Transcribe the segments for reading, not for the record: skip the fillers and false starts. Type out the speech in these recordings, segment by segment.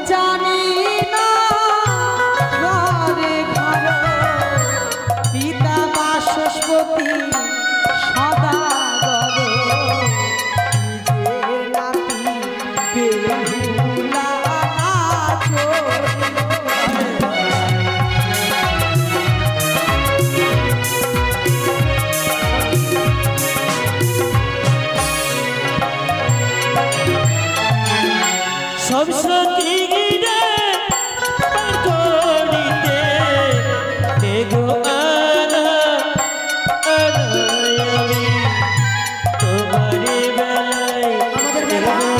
জানি না ঘরে ঘর পিতা বাসস্পতি সদাগর নিজের নাতি বেহুলা সব সখী গিরে করিতে দেখো তোমারে বেলায়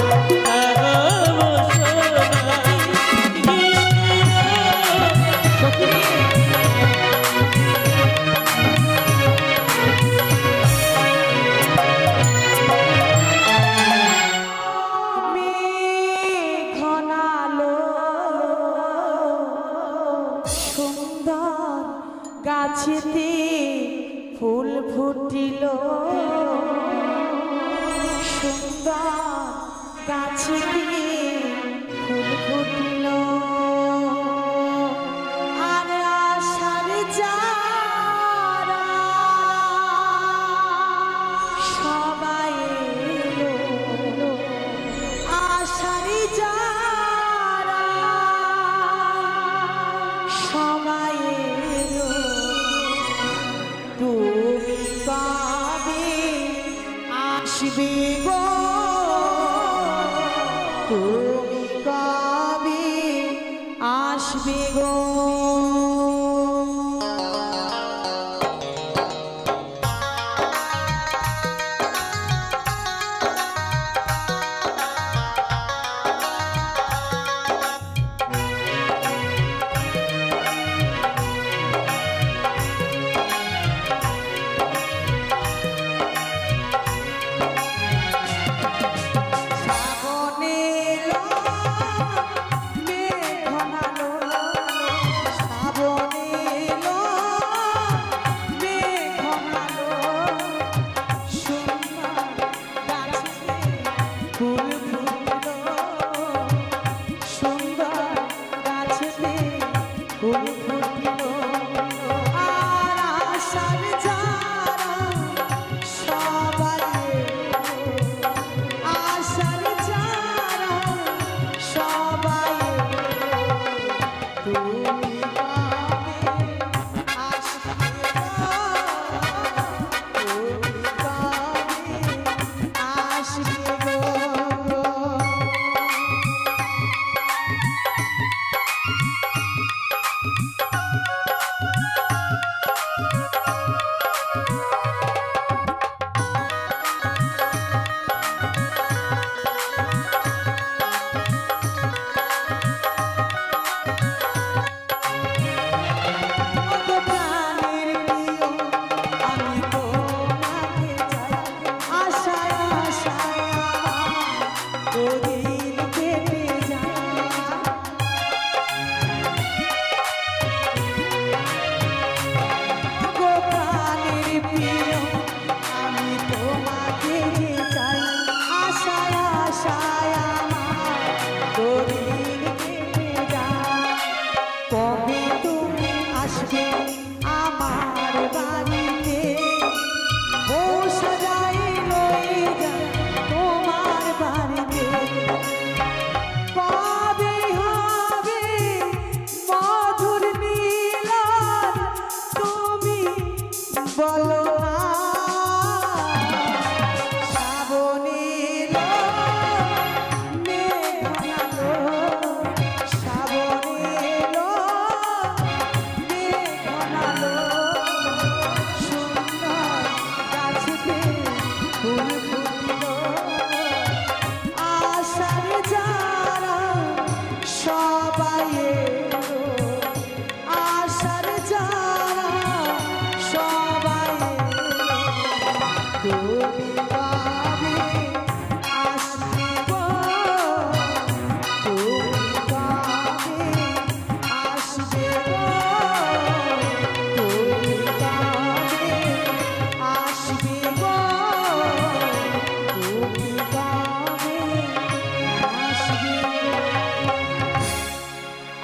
গাছেতে ফুল ফুটিল সুন্দর গাছেতে ফুল ফুটিল আর আশার যারা সবাই এলো আশার যারা সবাই তুমি কবে আসবে গো তুমি কবে আসবে গো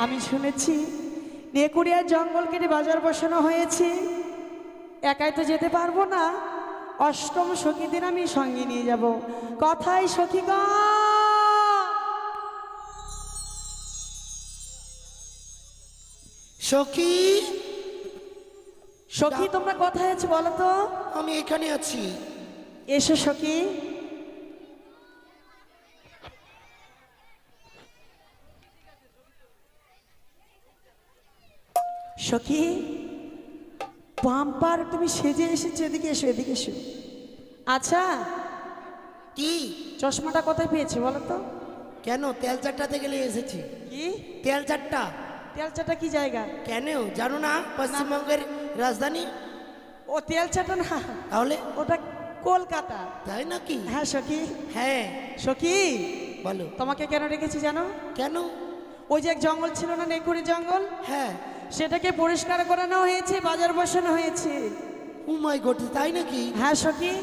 আমি শুনেছি নেকুড়িয়ার জঙ্গল কেটে বাজার বসানো হয়েছে, একাই তো যেতে পারবো না, অষ্টম সখীদের আমি সঙ্গে নিয়ে যাব। কথাই সখীগণ, সখী, সখী তোমরা কোথায় আছো বলো তো? আমি এখানে আছি। এসো সখী। সখী, বাম্পার তুমি সেজে এসেছো, এদিকে এসো, এদিকে এসো। আচ্ছা, কি চশমাটা কোথায় পেয়েছো বলো তো? কেন তেল চাট্টাতে গেলে এসেছি। কি তেল চাট্টা তেলচাটা কি জায়গা? কেন জানো না? পশ্চিমবঙ্গের রাজধানী। ও তেলচাটা না, তাহলে ওটা কলকাতা। তাই নাকি? হ্যাঁ সখী। হ্যাঁ সখী, বলো। তোমাকে কেন রেখেছি জানো? কেন? ওই যে এক জঙ্গল ছিল না, নেকুড়ি জঙ্গল, হ্যাঁ। সেটাকে পরিষ্কার করানো হয়েছে, বাজার বসানো হয়েছে। ও মাই গড, তাই নাকি? হ্যাঁ সখী,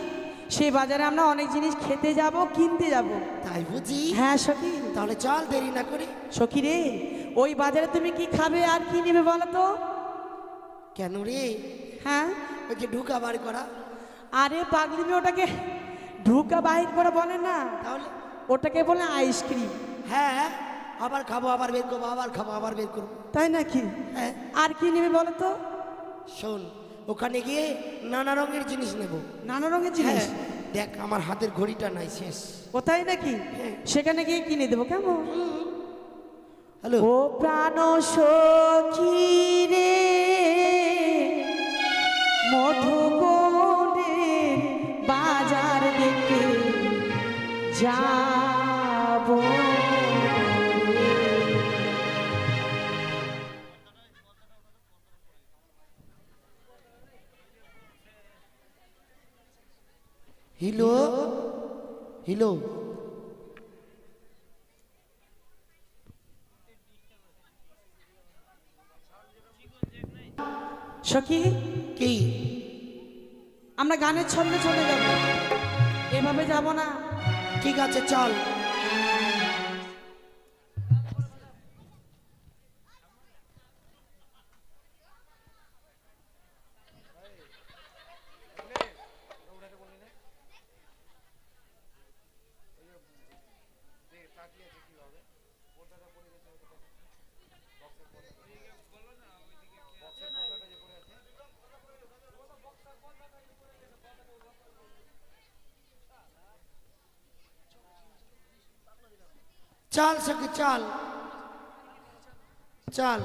সেই বাজারে আমরা অনেক জিনিস খেতে যাব, কিনতে যাব। তাই বুঝি? হ্যাঁ সখী। তাহলে চল দেরি না করে। সখী রে, ওই বাজারে তুমি কি খাবে আর কি নেবে বলো তো? কেন রে? হ্যাঁ, ওই যে ঢুকা বার করা। আরে পাগলি মেয়ে, ওটাকে ঢুকা বাহির করে বলে না, তাহলে ওটাকে বলে আইসক্রিম। হ্যাঁ, আবার খাবো, আবার বের করবো, আবার খাবো, আবার বের করবো। তাই নাকি? হ্যাঁ। আর কি নেবে বলো তো? শোন, ওখানে গিয়ে নানা রঙের জিনিস নেব। নানা রঙের জিনিস? হ্যাঁ, দেখ আমার হাতের ঘড়িটা নাই, শেষ। কোথায় নাকি? হ্যাঁ। সেখানে গিয়ে কিনে দেবো কেমন? হ্যালো। ও প্রাণ সখী রে, মধুবনের বাজার দেখে যাব। Hilo, Hilo. সখী, কি? আমরা গানের ছন্দে চলে যাব, এভাবে যাব না। ঠিক আছে, চল। চল সখী, চল চল।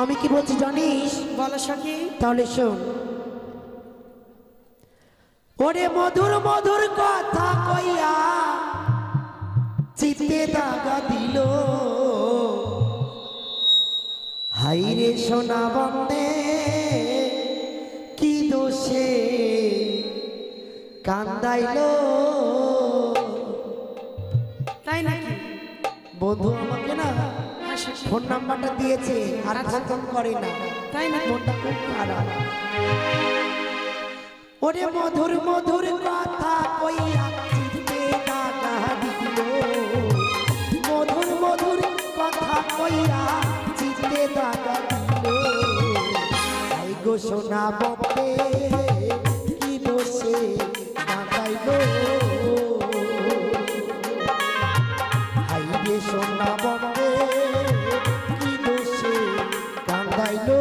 আমি কি বলছি জানিস? বলো সখী। তাহলে শোন। ওরে মধুর মধুর কথা কইয়া চিত্তে দাগা দিল, হাইরে সোনা বন্দে কি দোষে কান্দাইলো। তাই নাকি? বন্ধু আমাকে না হ্যাঁ সখী। ফোন নাম্বারটা দিয়েছে, আর ফোন করে না। তাই না? মনটা খুব খারাপ। ওরে মধুর মধুর কথা কইয়া চিত্তে দাগা দিল, মধুর মধুর কথা কইয়া চিত্তে দাগা দিল, আই গো সোনা বন্দে কি দোষে কাঁদাইলো, হাইরে রে সোনা বন্দে কি দোষে কান্দাইলো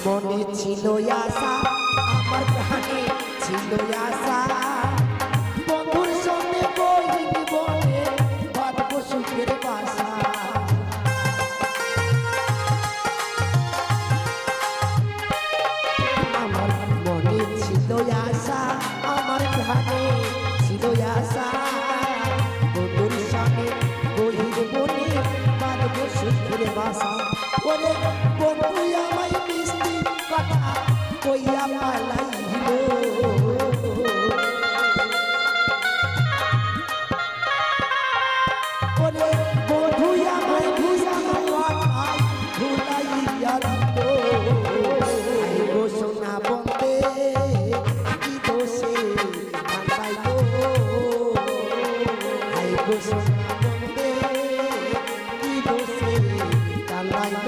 মনে ছিল আশা আমার প্রাণে ছিল আশা বন্ধুর সঙ্গে বহিন বনে বাঁধব সুখের বাসা আমার মনে ছিল আশা আমার প্রাণে ছিল আশা বন্ধুর সঙ্গে বহিন বনে বাঁধব সুখের বাসা ওরে বন্ধু আমায় মিষ্টি কথা কইয়া পালাইল ওরে বন্ধু আমায় মিষ্টি কথা ভুলাইয়া দিল গো সোনা বন্দে কি দোষে কান্দাইল গো সোনা বন্দে কি দোষে কান্দাইল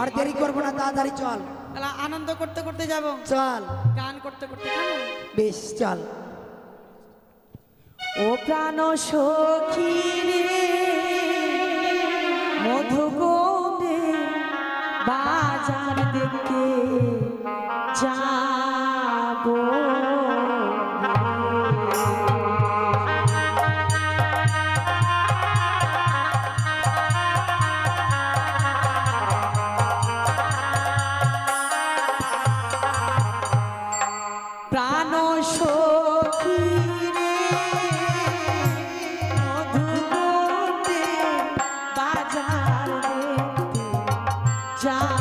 আর দেরি করবো না তাড়াতাড়ি চল আনন্দ করতে করতে যাব চল গান করতে করতে কেন বেশ চল ও প্রাণ সখী রে মধুগন্ধে বাজার দেখতে যাব প্রাণ সখী রে মধুগন্ধে বাজার দেখতে যাব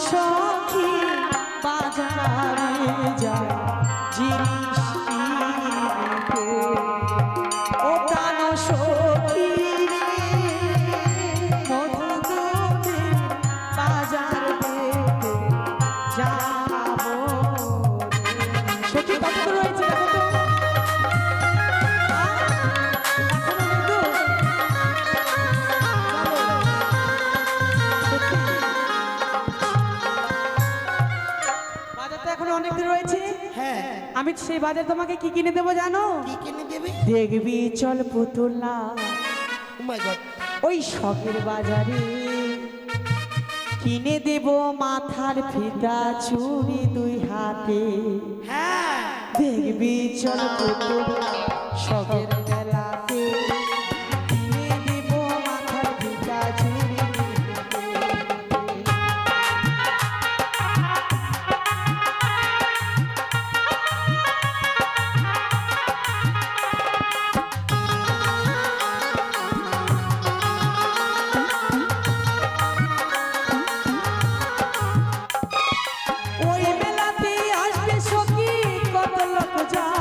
সখী হারিয়ে যায় জিনিসটি ওটা না সখী রে, মধুদের বাজার পেতে যাবো রে। সখী কত দূর হয়েছে দেখো তো? এখনো কিন্তু? সত্যি? বাজার তো এখনো অনেক দূর রয়েছে। হ্যাঁ, আমি সেই বাজার তোমাকে কি কিনে দেবো জানো? কি কিনে দেবে? দেখবি চল পুতুলা ও মাই গড, ওই শখের বাজারে কিনে দেব মাথার ফিতা চুড়ি দুই হাতে। হ্যাঁ দেখবি চল পুতুলা শখের মেলাতে কিনে দেব মাথার ফিতা চুড়ি দুই হাতে। ওই মেলাতে আসবে সখী কত লোক যায়,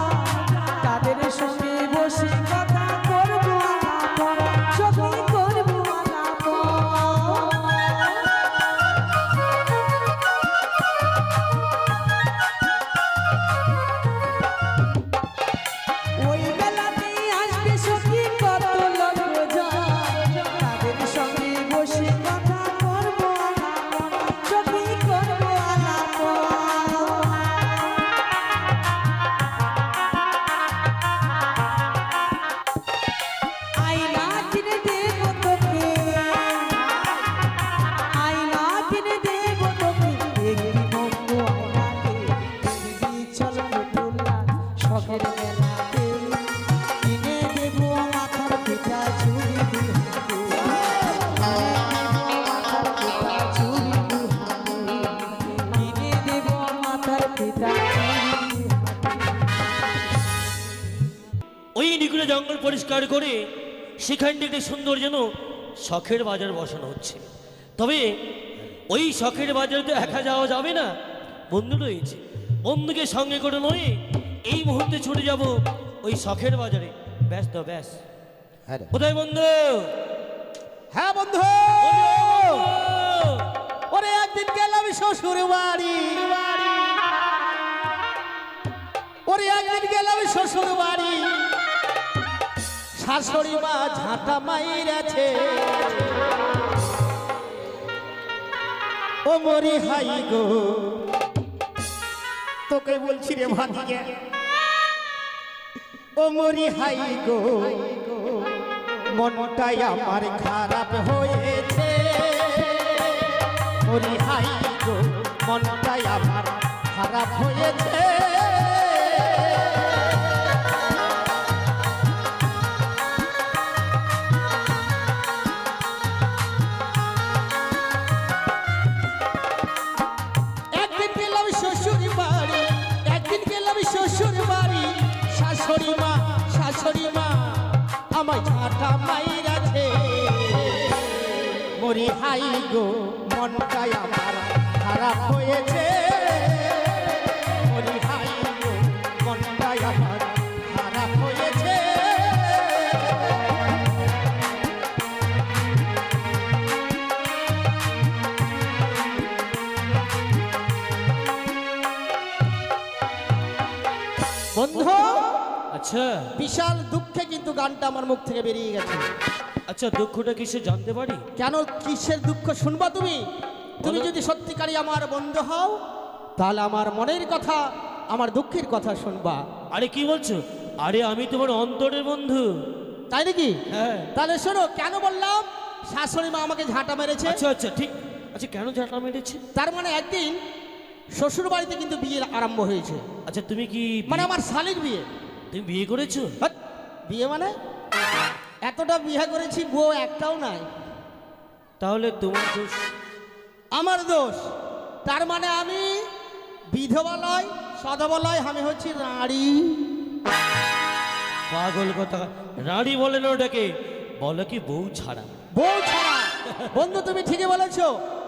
তাদের সঙ্গে বসে কথা করবো আলাপ, সখী করবো আলাপ। ওই মেলাতে আসবে সখী কত লোক যায়, তাদের সঙ্গে বসে কথা করবো আলাপ, সখী করবো আলাপ। আয়না কিনে দেবো তোকে, আয়না কিনে দেবো তোকে, দেখবি মঙ্গু আয়নাতে, দেখবি চল পুতুলা শখের মেলাতে, কিনে দেবো মাথার পিঠা চুড়ি দুই হাতে, কিনে দেবো মাথার পিঠা চুড়ি দুই হাতে। ওই নিকুড়ে জঙ্গল পরিষ্কার করে সেখানটি একটি সুন্দর যেন শখের বাজার বসানো হচ্ছে। তবে ওই শখের বাজারে তো একা যাওয়া যাবে না, বন্ধু রয়েছে। বন্ধুকে সঙ্গে করে নয় এই মুহূর্তে ছুটে যাব ওই শখের বাজারে। ব্যাস তো ব্যাস। কোথায় বন্ধু? হ্যাঁ বন্ধু, ওরে একদিন গেলাম শ্বশুর বাড়ি, ওরে একদিন গেলাম শ্বশুর বাড়ি, শাশুড়ি মা ঝাঁটা মাইরাছে, ও মরি হাই গো, তোকে বলছি রে ভাতিজা, ও মরি হাই গো, মনটাই আমার খারাপ হয়েছে, মরি হাই গো, মনটাই আমার খারাপ হয়েছে। একদিন গেলাম শ্বশুর বাড়ি, একদিন গেলাম শ্বশুর বাড়ি, শাশুড়ি মা আমায় ঝাঁটা মাইরাছে, মরি হাই গো, মনটাই আমার খারাপ হয়েছে, মরি হাই গো, মনটাই আমার খারাপ হয়েছে। বন্ধু, আচ্ছা বিশাল দুঃখে কিন্তু গানটা আমার মুখ থেকে বেরিয়ে গেছে। আচ্ছা, দুঃখটা কিসে জানতে পারি? কেন, কিসের দুঃখ শুনবা তুমি? তুমি বলো। যদি সত্যিকারই আমার বন্ধু হও তাহলে আমার মনের কথা, আমার দুঃখের কথা শুনবা। আরে কি বলছো? আরে আমি তোমার অন্তরের বন্ধু। তাই নাকি? হ্যাঁ। তাহলে শোনো, কেন বললাম শাশুড়ি মা আমাকে ঝাঁটা মেরেছে। আচ্ছা আচ্ছা ঠিক। আচ্ছা কেন ঝাঁটা মেরেছে? তার মানে একদিন শ্বশুর বাড়িতে কিন্তু বিয়ে আরম্ভ হয়েছে, আচ্ছা তুমি কি মানে আমার শালির বিয়ে। তুমি বিয়ে করেছো? হাট, বিয়ে মানে এতটা বিয়ে করেছি, বউ একটাও নাই। তাহলে তোমার দোষ। আমার দোষ? তার মানে আমি বিধবা নয়, সধবা নয়, আমি হচ্ছি নারী। পাগল কথা, রানী বলে না ওটাকে, বলে কি বউ ছাড়া। বউ ছাড়া? বন্ধু তুমি ঠিকই বলেছো,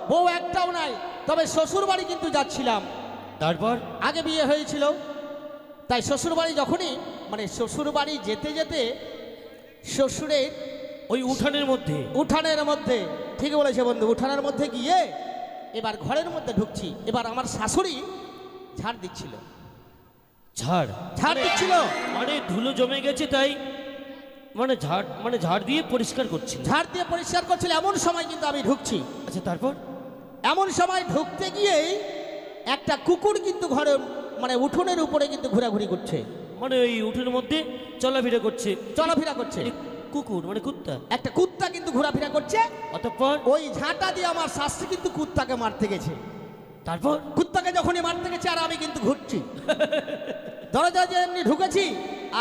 বউ একটাও নাই। তবে শ্বশুর বাড়ি কিন্তু যাচ্ছিলাম, তারপর আগে বিয়ে হয়েছিল, তাই শ্বশুরবাড়ি যখনই মানে শ্বশুরবাড়ি যেতে যেতে শ্বশুরের ওই উঠানের মধ্যে উঠানের মধ্যে, ঠিক বলেছে বন্ধু, উঠানের মধ্যে গিয়ে এবার ঘরের মধ্যে ঢুকছি। এবার আমার শাশুড়ি ঝাড় দিচ্ছিল, ঝাড় ঝাড় দিচ্ছিল, মানে ধুলো জমে গেছে তাই মানে ঝাড় দিয়ে পরিষ্কার করছিল। ঝাড় দিয়ে পরিষ্কার করছিল। এমন সময় কিন্তু আমি ঢুকছি। আচ্ছা তারপর এমন সময় ঢুকতে গিয়েই একটা কুকুর কিন্তু ঘরে মানে উঠোনের উপরে কিন্তু ঘোরাঘুরি করছে, মানে ওই উঠোনের মধ্যে চলাফেরা করছে। চলাফেরা করছে। কুকুর মানে কুত্তা? একটা কুত্তা কিন্তু ঘোরাফেরা করছে। অতঃপর ওই ঝাঁটা দিয়ে আমার শাশুড়ি কিন্তু কুত্তাকে মারতে গেছে। তারপর কুত্তাকে যখনই মারতে গেছে আর আমি কিন্তু ঘুরছি, দরজা যে এমনি ঢুকেছি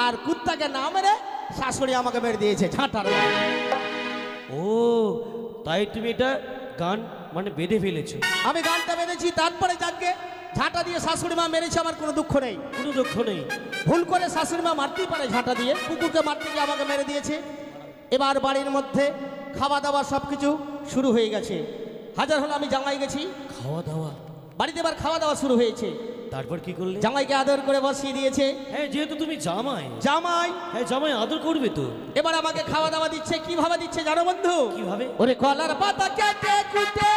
আর কুত্তাকে না মেরে শাশুড়ি আমাকে মেরে দিয়েছে ঝাঁটার। ও তাই তুমি এটা গান মানে বেঁধে ফেলেছো? আমি গানটা বেঁধেছি, তারপরে যাকে ঝাঁটা দিয়ে শাশুড়ি মা মেরেছে আমার কোনো দুঃখ নেই। কোনো দুঃখ নেই। ভুল করে শাশুড়ি মা মারতেই পারে ঝাঁটা দিয়ে, কুকুরকে মারতে গিয়ে আমাকে মেরে দিয়েছে। এবার বাড়ির মধ্যে খাওয়া দাওয়া সব কিছু শুরু হয়ে গেছে। হাজার হলো আমি জামাই গেছি, খাওয়া দাওয়া বাড়িতে এবার খাওয়া দাওয়া শুরু হয়েছে। তারপর কি করলে? জামাইকে আদর করে বসিয়ে দিয়েছে। হ্যাঁ যেহেতু তুমি জামাই, জামাই হ্যাঁ জামাই আদর করবে তো। এবার আমাকে খাওয়া দাওয়া দিচ্ছে। কিভাবে দিচ্ছে জানো বন্ধু? কিভাবে? ওরে কলার পাতা কেটে কুটে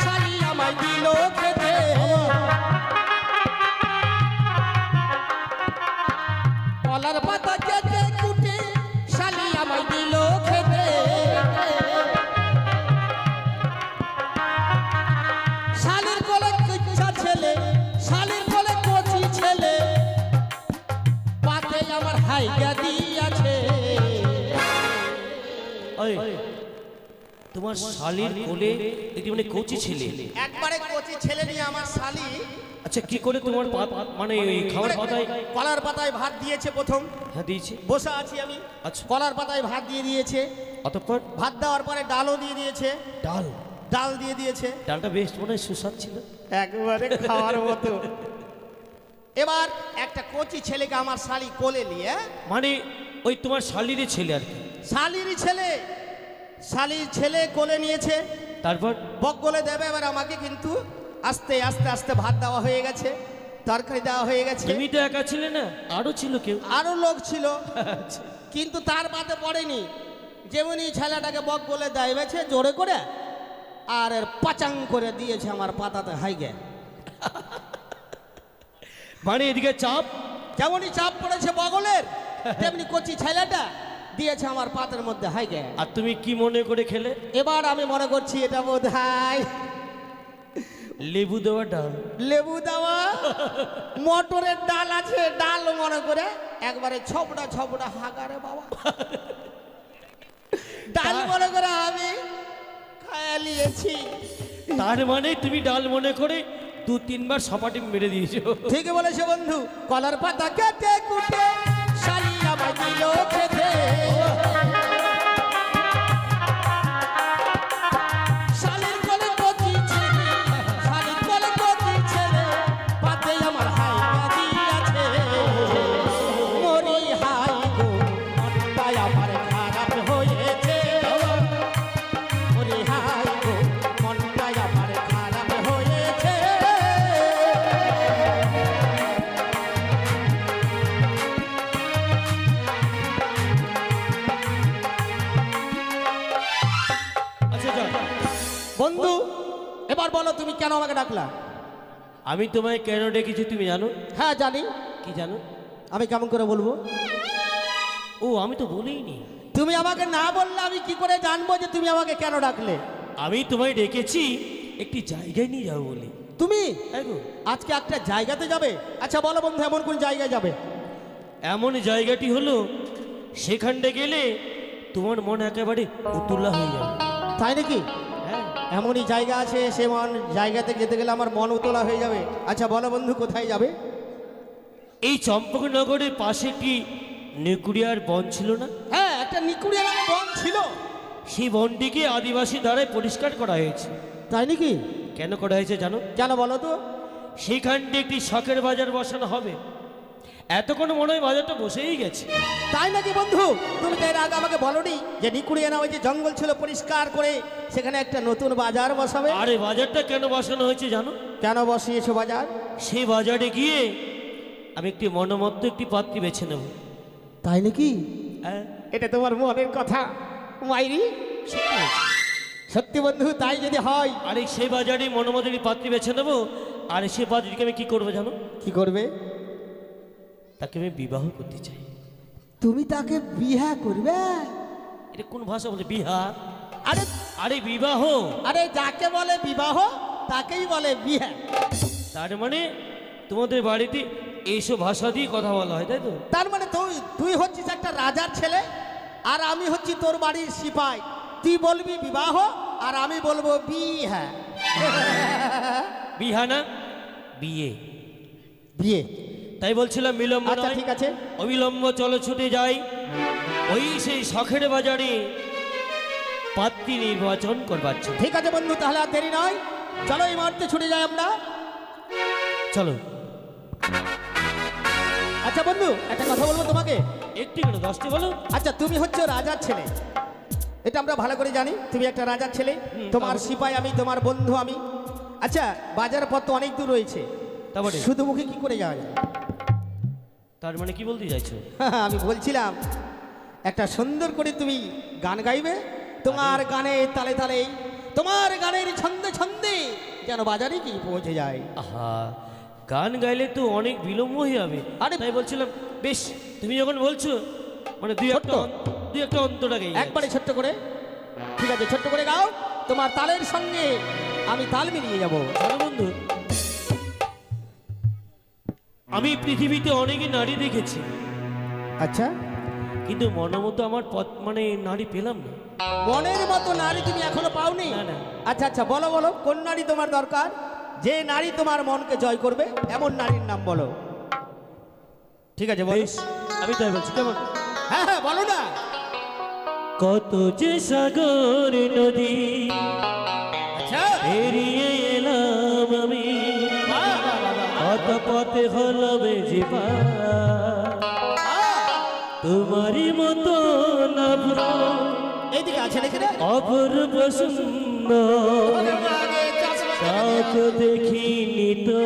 শালি আমায় দিল খেতে, কলার পাতা কেটে কুটে শালি আমায় দিল খেতে, শালির কোলে কিচ্ছা ছেলে, শালির কোলে কচি ছেলে, পাতে আমার হাইগা দিয়াছে। ওই তোমার শালির কোলে একটি মানে কচি ছেলে? একবারে কচি ছেলে নিয়ে আমার শালি আচ্ছা কি করে তোমার মানে ওই খাওয়ার পাতায়? কলার পাতায় ভাত দিয়েছে প্রথম। হ্যাঁ দিয়েছে। বসে আছি আমি, আচ্ছা কলার পাতায় ভাত দিয়ে দিয়েছে। অতঃপর ভাত দেওয়ার পরে ডালও দিয়ে দিয়েছে, ডাল? ডাল দিয়ে দিয়েছে ডালটা বেশ মনে হয় সুস্বাদ ছিল, একবারে খাওয়ার মতো। এবার একটা কচি ছেলেকে আমার শালি কোলে নিয়ে, মানে ওই তোমার শালির ছেলে আর কি? শালিরই ছেলে, শালির ছেলে কোলে নিয়েছে। তারপর বক গলে দেবে। এবার আমাকে কিন্তু আস্তে আস্তে আস্তে ভাত দেওয়া হয়ে গেছে, তরকারি দেওয়া হয়ে গেছে। তুমি তো একা ছিলে না, আরো ছিল কেউ? আরো লোক ছিল, আচ্ছা। কিন্তু তার বাদে পড়েনি। যেমনি ছেলেটাকে বক বলে দেয় বেছে জোরে করে আর এর পাচাং করে দিয়েছে আমার পাতাতে হাইগে। মানে এদিকে চাপ, যেমনই চাপ পড়েছে বগলের তেমনি কচি ছেলেটা দিয়েছে আমার পাতের মধ্যে হাইগে। আর তুমি কি মনে করে খেলে? এবার আমি মনে করছি এটা বোধ হয় লেবু দেওয়া ডাল। লেবু দেওয়া মটরের ডাল আছে, ডাল মনে করে একবারে ছপড়া ছপড়া হাগারে বাবা ডাল মনে করে আমি খায়া নিয়েছি। তার মানে তুমি ডাল মনে করে 2-3 বার সপাটি মেরে দিয়েছো। ঠিকই বলেছে বন্ধু। কলার পাতা কেটে কুটে শালি আমায় দিল খেতে, শালির কোলে কচি ছেলে, শালির কোলে কচি ছেলে, পাতে আমার হাইগা দিয়াছে। মরি হাই গো মনটাই আমার খারাপ হয়েছে, মরি হাই গো মনটাই আমার খারাপ হয়েছে। আচ্ছা যাও। বন্ধু এবার বলো তুমি কেন আমাকে ডাকলা? আমি তোমায় কেন ডেকেছি তুমি জানো? হ্যাঁ জানি। কি জানো? আমি কেমন করে বলবো? ও আমি তো বলিনি। তুমি আমাকে না বললে আমি কি করে জানবো যে তুমি আমাকে কেন ডাকলে? আমি তোমায় ডেকেছি একটি জায়গায় নিয়ে যাবো বলি। তুমি হ্যাঁ গো। আজকে একটা জায়গাতে যাবে? আচ্ছা বলো বন্ধু এমন কোন জায়গায় যাবে? এমন জায়গাটি হলো সেখানটা গেলে তোমার মন একেবারে উতুল্লা হয়ে যাবে। তাই নাকি? হ্যাঁ এমনই জায়গা আছে সে জায়গাতে যেতে গেলে আমার মন উতলা হয়ে যাবে। আচ্ছা বলো বন্ধু কোথায় যাবে? এই চম্পকনগরের পাশে কি নেকুড়িয়ার বন ছিল না? হ্যাঁ একটা নিকুড়িয়া নামে বন ছিল। সেই বনটিকে আদিবাসী দ্বারাই পরিষ্কার করা হয়েছে। তাই নাকি? কেন করা হয়েছে জানো? কেন বলো তো? সেইখানটি একটি শখের বাজার বসানো হবে। এতক্ষণ মনে হয় বাজারটা বসেই গেছে। তাই নাকি বন্ধু? তুমি তো এর আগে আমাকে বলনি যে নিকুড়িয়া নামে যে জঙ্গল ছিল পরিষ্কার করে সেখানে একটা নতুন বাজার বসাবে? আরে বাজারটা কেন বসানো হয়েছে জানো? কেন বসিয়েছো বাজার? সেই বাজারে গিয়ে আমি একটি মনোমত্ত একটি পাত্রী বেছে নেব। তাই নাকি? হ্যাঁ, এটা তোমার মনের কথা মাইরি? সত্যি বলছি। সত্যি বন্ধু, তাই যদি হয়। আরে সেই বাজারে মনোমত একটি পাত্রী বেছে নেব, আর সেই পাত্রীকে আমি কি করবো জানো? কি করবে? তাকে আমি বিবাহ করতে চাই। তুমি তাকে বিয়ে করবে? এটা কোন ভাষা বলছে বিহা? আরে আরে বিবাহ। আরে যাকে বলে বিবাহ তাকেই বলে বিয়ে। তার মানে তোমাদের বাড়িতে এইসব ভাষা দিয়ে কথা বলা হয়, তাই তো? তার মানে তুই হচ্ছিস একটা রাজার ছেলে, আর আমি হচ্ছি তোর বাড়ির সিপাই। তুই বলবি বিবাহ, আর আমি বলবো বিয়ে। বিহা না, বিয়ে। বিয়ে। তাই বলছিলাম বিলম্ব আচ্ছা নয়, ঠিক আছে। অবিলম্ব চলো ছুটে যাই ওই সেই শখের বাজারে পাত্রী নির্বাচন করবার জন্য। ঠিক আছে বন্ধু, তাহলে আর দেরি নয়, চলো এই মুহূর্তে ছুটে যাই আমরা। চলো। আচ্ছা বন্ধু, একটা কথা বলবো তোমাকে। একটি কেন, 10টি বলো। আচ্ছা, তুমি হচ্ছে রাজার ছেলে, এটা আমরা ভালো করে জানি। তুমি একটা রাজার ছেলে, তোমার তারপরে? সিপাই আমি, তোমার বন্ধু আমি। আচ্ছা, বাজার পথ তো অনেক দূর রয়েছে, তারপরে? শুধু মুখে কি করে যাওয়া যায়? তার মানে কি বলতে চাইছো? আমি বলছিলাম একটা সুন্দর করে তুমি গান গাইবে, তোমার গানের তালে তালে, তোমার গানের ছন্দে ছন্দে যেন বাজারে কি পৌঁছে যায়। আহা, গান গাইলে তো অনেক বিলম্ব হয়ে যাবে। আরে, তাই বলছিলাম বেশ, তুমি যখন বলছো মানে দুই একটা অন্তরা গাই একবারে ছোট্ট করে। ঠিক আছে, ছোট্ট করে গাও, তোমার তালের সঙ্গে আমি তাল মিলিয়ে যাব। চলো বন্ধু। আমি পৃথিবীতে অনেক নারী দেখেছি, আচ্ছা, কিন্তু মনোমতো আমার মানে নারী পেলাম না। মনের মতো নারী তুমি এখনো পাওনি? না, না। আচ্ছা আচ্ছা, বলো বলো, কোন নারী তোমার দরকার? যে নারী তোমার মনকে জয় করবে এমন নারীর নাম বলো। ঠিক আছে বেশ, আমি তাই বলছি, কেমন? হ্যাঁ হ্যাঁ, বলো না। কত যে সাগর নদী আচ্ছা, এড়িয়ে এলাম আমি, বাহ, বাহ, বাহ, বাহ। কত পথে হলো বেজে তোমারই মতো নভ্র এইদিকে আছে নাকি রে? অপূর্ব সুন্দর কাউকে দেখিনি তো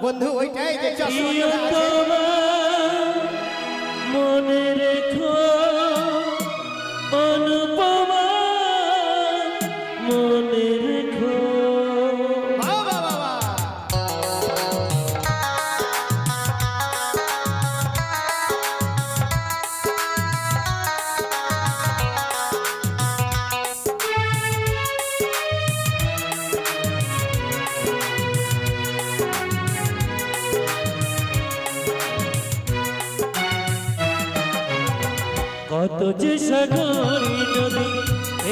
বন্ধু, ওইটাই যে চশমা প্রিয় আছে। তোমার মনে রেখো অনুপমা, মনে রেখো। বাহ, বাহ, বাহ, বাহ। কত যে সাগরী নদী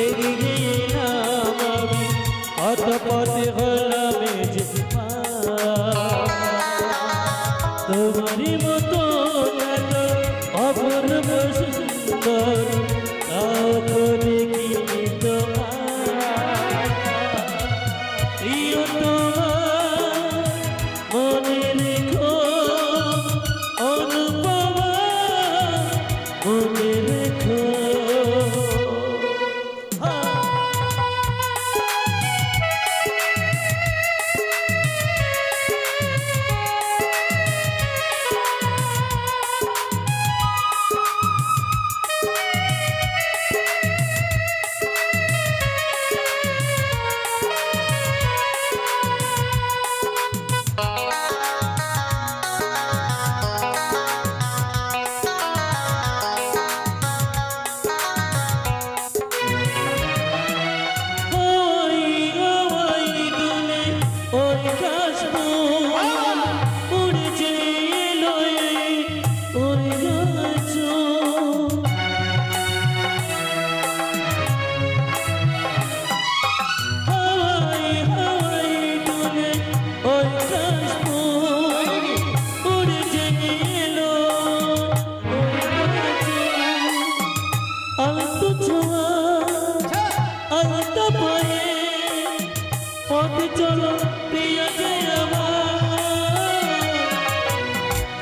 এড়িয়ে এলাম আমি, কত পথে হলাম যে তোমারই মতো এত অপূর্ব সুন্দর কাউকে দেখিনি তোমার, প্রিয় তোমার মনে রেখো অনুপমা, মনে রেখো।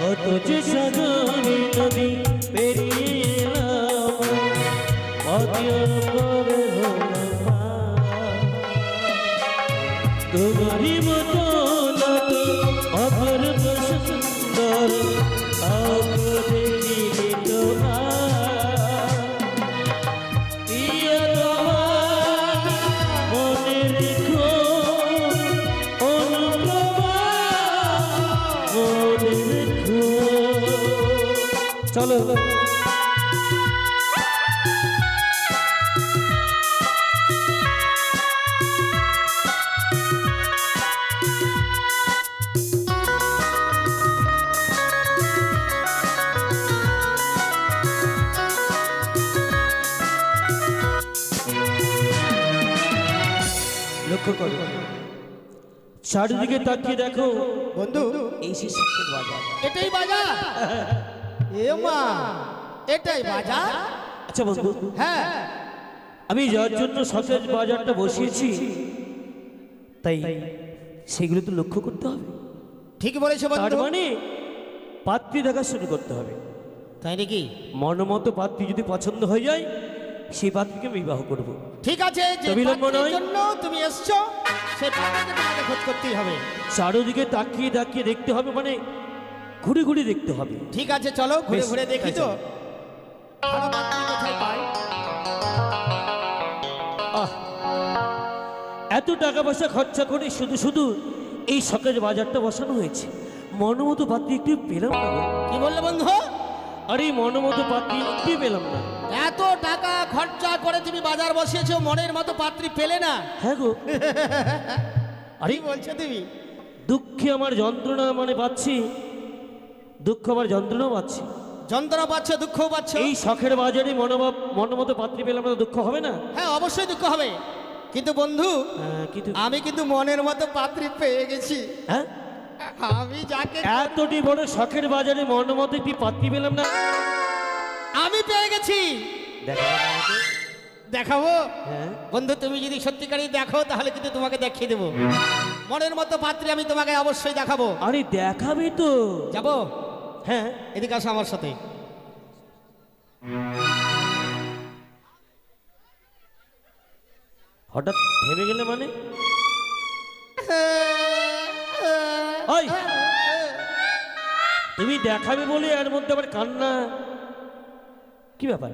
কত যে সাগরী নদী পেরিয়ে এলাম, অদিয়র করে হলাম তোমারই মতো তো অপূর্ব সুন্দর কাউকে দেখিনি তো প্রিয় তোমার মনে রেখো অনুপ্রভা মনে রেখো। চলো লক্ষ্য করো, চারিদিকে তাকিয়ে দেখো বন্ধু এই সেই শখের বাজার। এটাই বাজার? এ মা, এটাই বাজার? আচ্ছা বন্ধু, হ্যাঁ, আমি যার জন্য শখের বাজারটা বসিয়েছি তাই সেগুলো তো লক্ষ্য করতে হবে। ঠিক বলেছো তার বন্ধু। মানে পাত্রী দেখা শুরু করতে হবে। তাই নাকি? মনমতো পাত্রী যদি পছন্দ হয়ে যায় সেই পাত্রীকে আমি বিবাহ করব। ঠিক আছে, যে তো বিলম্ব পাত্রীর নয়। জন্য তুমি এসছো সেই পাত্রীকে তোমাকে খোঁজ করতেই হবে। চারোদিকে তাকিয়ে তাকিয়ে দেখতে হবে, মানে ঘুরে ঘুরে দেখতে হবে। ঠিক আছে, চলো ঘুরে বেশ, ঘুরে দেখি তো আচ্ছা। ভালো পাত্রী কোথায় পাই। আহ, এত টাকা পয়সা খরচা করে শুধু শুধু এই শখের বাজারটা বসানো হয়েছে, মনমতো পাত্রী একটু পেলাম না গো। কি বললে বন্ধু? আরে মনমতো পাত্রী একটু পেলাম না। এত টাকা খরচা করে তুমি বাজার বসিয়েছো, মনের মতো পাত্রী পেলে না? হ্যাঁ গো। আরে কি বলছো তুমি? দুঃখে আমার যন্ত্রণা মানে পাচ্ছি, দুঃখ আমার যন্ত্রণাও পাচ্ছি। যন্ত্রণা পাচ্ছ, দুঃখও পাচ্ছ? এই শখের বাজারে মনমতো পাত্রী পেলাম না, দুঃখ হবে না? হ্যাঁ, অবশ্যই দুঃখ হবে, কিন্তু বন্ধু কিন্তু আমি কিন্তু মনের মতো পাত্রী পেয়ে গেছি। হ্যাঁ, আমি যাকে এতটি বড় শখের বাজারে মনমতো একটি পাত্রী পেলাম না, আমি পেয়ে গেছি। দেখাবো না আমাকে? দেখাবো হ্যাঁ, বন্ধু, তুমি যদি সত্যিকারই দেখো তাহলে কিন্তু তোমাকে দেখিয়ে দেবো মনের মতো পাত্রী। আমি তোমাকে অবশ্যই দেখাবো। আরে দেখাবি তো? যাবো? হ্যাঁ, এদিকে আসো আমার সাথে। হঠাৎ থেমে গেলে মানে? ওই, তুমি দেখাবে বলে এর মধ্যে আবার কান্না, কি ব্যাপার?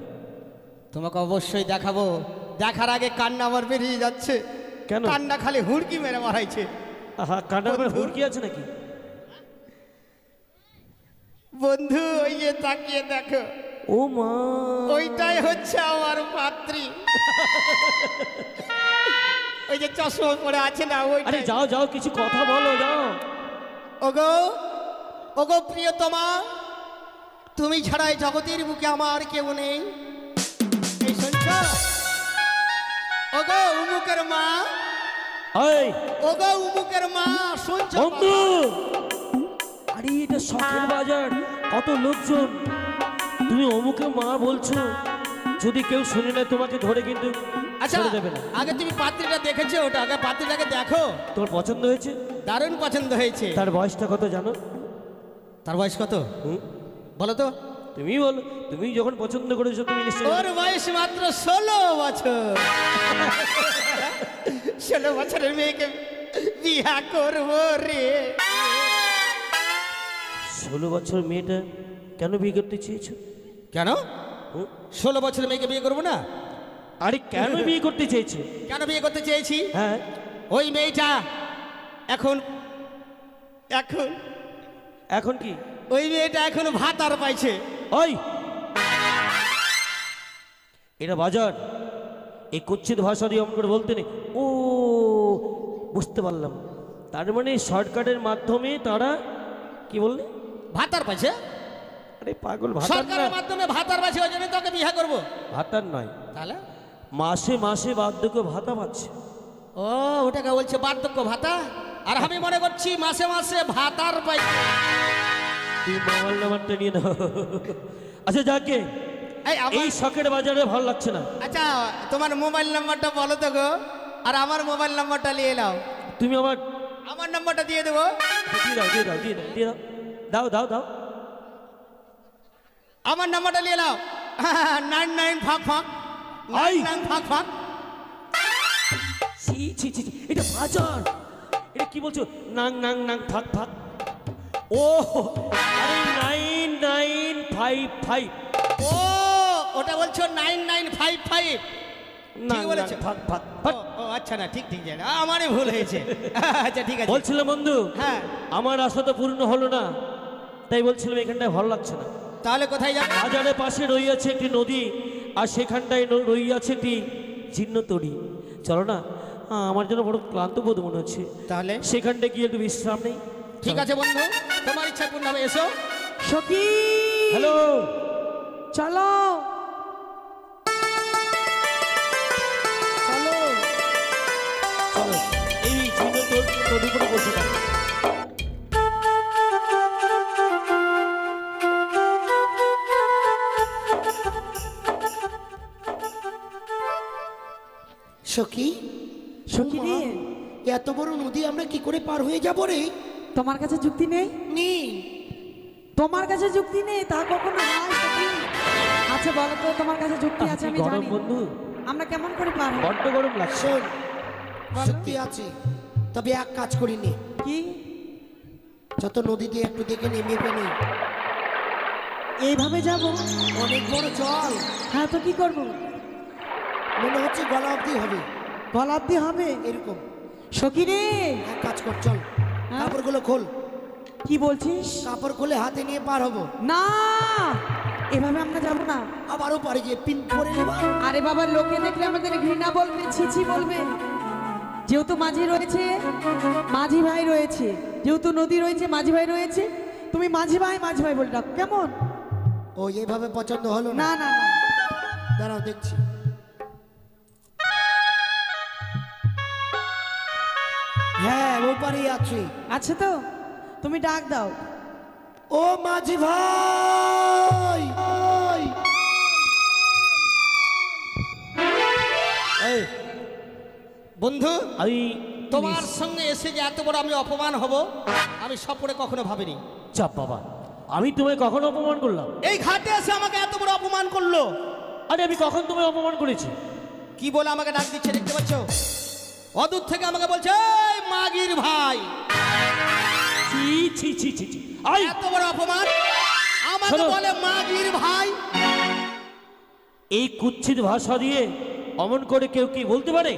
তোমাকে অবশ্যই দেখাবো। দেখার আগে কান্না আমার বেরিয়ে যাচ্ছে। কেন? কান্না খালি হুড়কি মেরে মারাইছে। আহা, কান্নার আবার বন্ধু। হুড়কি আছে নাকি? বন্ধু, ওই যে তাকিয়ে দেখো, ও মা, ওইটাই হচ্ছে আমার পাত্রী। ওই যে চশমা পরে আছে না, আরে ওইটাই। যাও যাও, কিছু কথা বলো, যাও। ওগো, ওগো প্রিয়তমা, তুমি ছাড়া এই জগতের বুকে আমার কেউ নেই। এই শুনছ? ওগো উমুকের মা, এই ওগো উমুকের মা, শুনছ? বন্ধু, আরে এটা শখের বাজার, কত লোকজন, তুমি অমুকে মা বলছো, যদি কেউ শুনে না তোমাকে ধরে কিন্তু আচ্ছা, ছেড়ে দেবে না। আগে তুমি পাত্রীটা দেখেছো? ওটা আগে পাত্রীটাকে দেখো। তোমার পছন্দ হয়েছে? দারুণ পছন্দ হয়েছে। তার বয়সটা কত জানো? তার বয়স কত হুম, বলো তো? তুমি বলো, তুমি যখন পছন্দ করেছো তুমি নিশ্চয়ই। ওর বয়স মাত্র 16 বছর। 16 বছরের মেয়েকে বিয়া করবো রে। 16 বছর মেয়েটা কেন বিয়ে করতে চেয়েছো? কেন? হুম? 16 বছরের মেয়েকে বিয়ে করবো না? আরে কেন বিয়ে করতে চেয়েছো? কেন বিয়ে করতে চেয়েছি? হ্যাঁ, ওই মেয়েটা এখন এখন এখন কি? ওই মেয়েটা এখন ভাতার পাইছে। ওই, এটা বাজার, এই কুচ্ছিত ভাষা দিয়ে অমন করে বলতে নেই। ও, বুঝতে পারলাম, তার মানে শর্টকাটের মাধ্যমে তারা কি বললে? ভাতার পাইছে। আরে পাগল, ভাতার না, সরকারের মাধ্যমে ভাতার পাইছে, ওই জন্য তোকে বিয়ে করবো। ভাতার নয়, তাহলে মাসে মাসে বার্ধক্য ভাতা পাচ্ছে। ও, ওটাকে বলছে বার্ধক্য ভাতা। আর আমি মনে করছি মাসে মাসে ভাতার পাই। তুমি মোবাইল নাম্বারটা নিয়ে নাও। আচ্ছা যাকে, এই আমার, এই শখের বাজারে ভালো লাগছে না। আচ্ছা তোমার মোবাইল নাম্বারটা বলো তো গো, আর আমার মোবাইল নাম্বারটা নিয়ে নাও। তুমি আমার আমার নাম্বারটা দিয়ে দেবো। দিয়ে দাও, দিয়ে দাও, দিয়ে দাও, দিয়ে দাও, দাও দাও দাও। আমার নাম্বারটা নিয়ে নাও। 99 ফাঁক ফাঁক, আই। 99 ফাঁক ফাঁক। ছি ছি ছি ছি, এটা বাজার, এটা কি বলছো নাং নাং নাং ফাক ফাক? ও আরে 9955। ও ওটা বলছো 9955। নাং ঠিক নাং বলেছো। ফাক ফাক ও ফাক। ও, আচ্ছা না ঠিক ঠিক জানি আমারই ভুল হয়েছে। আচ্ছা ঠিক আছে। বলছিলাম বন্ধু, হ্যাঁ আমার আশা তো পূর্ণ হলো না, তাই বলছিলাম এখানটায় ভালো লাগছে না। তাহলে কোথায় যাবে? বাজারের পাশে রইয়াছে একটি নদী, আর সেখানটায় রইয়াছে একটি জীর্ণ তরী। চলো না, আমার জন্য বড় ক্লান্ত বোধ মনে হচ্ছে, তাহলে সেখানটায় গিয়ে একটু বিশ্রাম নেই। ঠিক আছে বন্ধু, তোমার ইচ্ছা পূর্ণ হবে, এসো। সখী হ্যালো, চলো চলো। চলো এই জীর্ণ তরী করে বসে থাকো। সখী, সখী রে, এত বড় নদী আমরা কি করে পার হয়ে যাব রে? তোমার কাছে যুক্তি নেই? নেই। তোমার কাছে যুক্তি নেই তা কখনো হয় সখী? আচ্ছা বলো তো, তোমার কাছে যুক্তি আছে আমি গরম জানি, বন্ধু, আমরা কেমন করে পার হব? বড্ড গরম লাগছে। শোন, সত্যি আছে, তবে এক কাজ করিনি, কি? যত নদী দিয়ে একটু দেখে নেমে ফেলি। এইভাবে যাব? অনেক বড় জল, হ্যাঁ তো কি করব? মনে হচ্ছে গলা অবধি হবে গলা অব্দি হবে? এরকম। সখী রে, এক কাজ কর, চল হ্যাঁ? কাপড়গুলো খোল, কি বলছিস? কাপড় খুলে হাতে নিয়ে পার হবো। না, এভাবে আমরা যাব না। আবারও পারে গিয়ে পিন পরে নেবা। আরে বাবা, লোকে দেখলে আমাদের ঘৃণা বলবে, ছিছি বলবে। যেহেতু মাঝি রয়েছে, মাঝি ভাই রয়েছে, যেহেতু নদী রয়েছে, মাঝি ভাই রয়েছে, তুমি মাঝি ভাই বলে ডাকো, কেমন? ও এইভাবে পছন্দ হলো না? না না না, দাঁড়াও দেখছি। হ্যাঁ ওপারেই আছে। আছে তো, তুমি ডাক দাও। ও মাঝি ভাই, এই, বন্ধু, আমি তোমার সঙ্গে এসে যে এত বড় আমি অপমান হব আমি স্বপ্নে কখনো ভাবিনি। চাপ বাবা, আমি তোমায় কখনো অপমান করলাম? এই ঘাটে এসে আমাকে এত বড় অপমান করলো। আরে আমি কখন তোমায় অপমান করেছি? কি বলে আমাকে ডাক দিচ্ছে দেখতে পাচ্ছ? অদূর থেকে আমাকে বলছে এই মাগির ভাই। ছি ছি ছি ছি ছি। আই, এত বড় অপমান, আমাকে শোনো। বলে মাগির ভাই। এই কুৎসিত ভাষা দিয়ে অমন করে কেউ কি বলতে পারে?